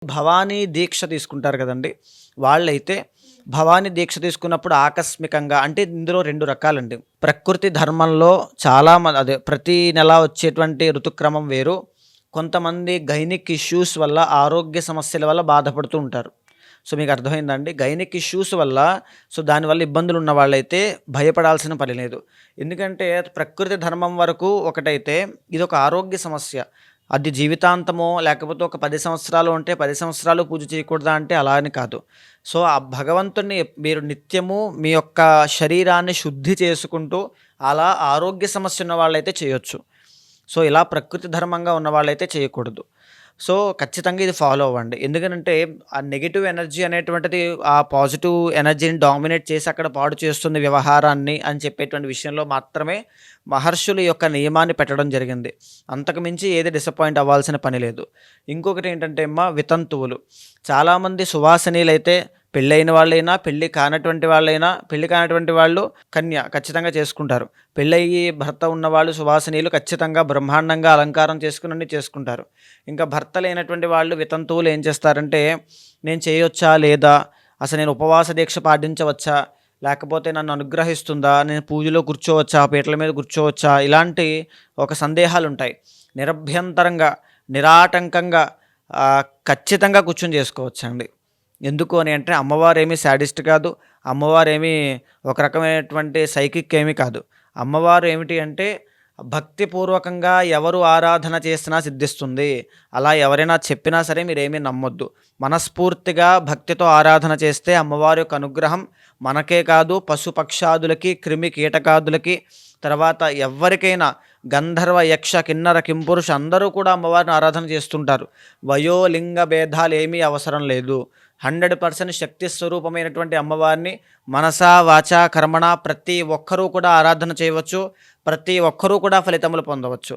భవానీ దీక్ష తీసుకుంటారు కదండీ! వాళ్ళైతే భవానీ దీక్ష తీసుకున్నప్పుడు ఆకస్మికంగా అంటే ఇందులో 2 రకాలండి. ప్రకృతి ధర్మంలో అదే ప్రతి నెల వచ్చేటువంటి ఋతుక్రమం వేరు. కొంతమంది గైనిక్ ఇష్యూస్ వల్ల ఆరోగ్య సమస్యల వల్ల బాధపడుతూ ఉంటారు. సో, మీకు అర్థమైందా అండి? గైనిక్ ఇష్యూస్ వల్ల దానివల్ల ఇబ్బందులున్న వాళ్ళైతే భయపడాల్సిన పని లేదు. ఎందుకంటే ప్రకృతి ధర్మం వరకు ఒకటైతే ఇదొక ఆరోగ్య సమస్య. అది జీవితాంతమో లేకపోతే ఒక 10 సంవత్సరాలు ఉంటే 10 సంవత్సరాలు పూజ చేయకూడదా అంటే అలా అని కాదు. సో, ఆ భగవంతుడిని మీరు నిత్యము మీ యొక్క శరీరాన్ని శుద్ధి చేసుకుంటూ అలా ఆరోగ్య సమస్య ఉన్న వాళ్ళైతే చేయొచ్చు. సో, ఇలా ప్రకృతి ధర్మంగా ఉన్నవాళ్ళైతే చేయకూడదు. సో, ఖచ్చితంగా ఇది ఫాలో అవ్వండి. ఎందుకనంటే ఆ నెగెటివ్ ఎనర్జీ అనేటువంటిది ఆ పాజిటివ్ ఎనర్జీని డామినేట్ చేసి అక్కడ పాడు చేస్తుంది వ్యవహారాన్ని అని చెప్పేటువంటి విషయంలో మాత్రమే మహర్షులు యొక్క నియమాన్ని పెట్టడం జరిగింది. అంతకు మించి ఏది డిసప్పాయింట్ అవ్వాల్సిన పని లేదు. ఇంకొకటి ఏంటంటే వితంతువులు. చాలామంది సువాసినీలైతే పెళ్ళైన వాళ్ళైనా, పెళ్లి కానటువంటి వాళ్ళు కన్య ఖచ్చితంగా చేసుకుంటారు. పెళ్ళయ్యి భర్త ఉన్నవాళ్ళు సువాసినీలు ఖచ్చితంగా బ్రహ్మాండంగా అలంకారం చేసుకొని అన్నీ చేసుకుంటారు. ఇంకా భర్త లేనటువంటి వాళ్ళు వితంతువులు ఏం చేస్తారంటే, నేను చేయొచ్చా లేదా? అసలు నేను ఉపవాస దీక్ష పాటించవచ్చా? లేకపోతే నన్ను అనుగ్రహిస్తుందా? నేను పూజలో కూర్చోవచ్చా? పీటల మీద కూర్చోవచ్చా? ఇలాంటి ఒక సందేహాలుంటాయి. నిరభ్యంతరంగా, నిరాటంకంగా ఖచ్చితంగా కూర్చొని చేసుకోవచ్చండి. ఎందుకు అని అంటే అమ్మవారేమీ శాడిస్ట్ కాదు. అమ్మవారేమీ ఒక రకమైనటువంటి సైకిక్ ఏమీ కాదు. అమ్మవారు ఏమిటి అంటే భక్తిపూర్వకంగా ఎవరు ఆరాధన చేసినా సిద్ధిస్తుంది. అలా ఎవరైనా చెప్పినా సరే మీరేమీ నమ్మొద్దు. మనస్ఫూర్తిగా భక్తితో ఆరాధన చేస్తే అమ్మవారి యొక్క అనుగ్రహం మనకే కాదు, పశుపక్షాదులకి, క్రిమి కీటకాదులకి, తర్వాత ఎవ్వరికైనా గంధర్వ, యక్ష, కిన్నర, కింపురుష అందరూ కూడా అమ్మవారిని ఆరాధన చేస్తుంటారు. వయోలింగ భేదాలు ఏమీ అవసరం లేదు. 100% శక్తి స్వరూపమైనటువంటి అమ్మవారిని మనసా, వాచా, కర్మణ ప్రతి ఒక్కరూ కూడా ఆరాధన చేయవచ్చు. ప్రతి ఒక్కరూ కూడా ఫలితములు పొందవచ్చు.